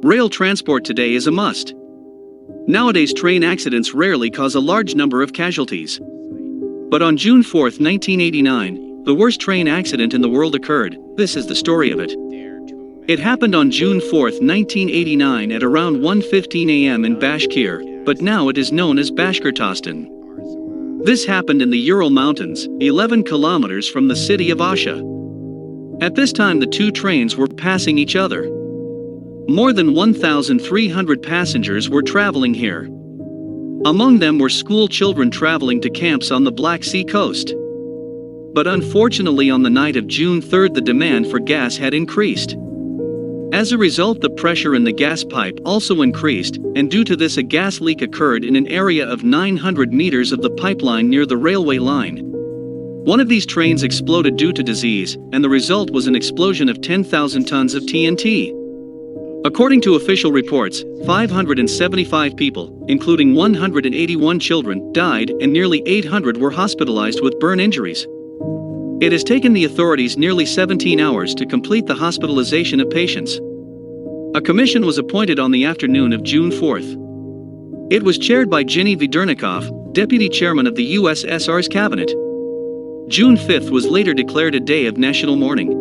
Rail transport today is a must. Nowadays, train accidents rarely cause a large number of casualties. But on June 4, 1989, the worst train accident in the world occurred. This is the story of it. It happened on June 4, 1989 at around 1:15 a.m. in Bashkir, but now it is known as Bashkortostan. This happened in the Ural Mountains, 11 kilometers from the city of Asha. At this time, the two trains were passing each other. More than 1,300 passengers were traveling here. Among them were school children traveling to camps on the Black Sea coast. But unfortunately, on the night of June 3, the demand for gas had increased. As a result, the pressure in the gas pipe also increased, and due to this, a gas leak occurred in an area of 900 meters of the pipeline near the railway line. One of these trains exploded due to disease, and the result was an explosion of 10,000 tons of TNT. According to official reports, 575 people, including 181 children, died, and nearly 800 were hospitalized with burn injuries. It has taken the authorities nearly 17 hours to complete the hospitalization of patients. A commission was appointed on the afternoon of June 4th. It was chaired by Ginny Vedernikov, deputy chairman of the USSR's cabinet. June 5th was later declared a day of national mourning.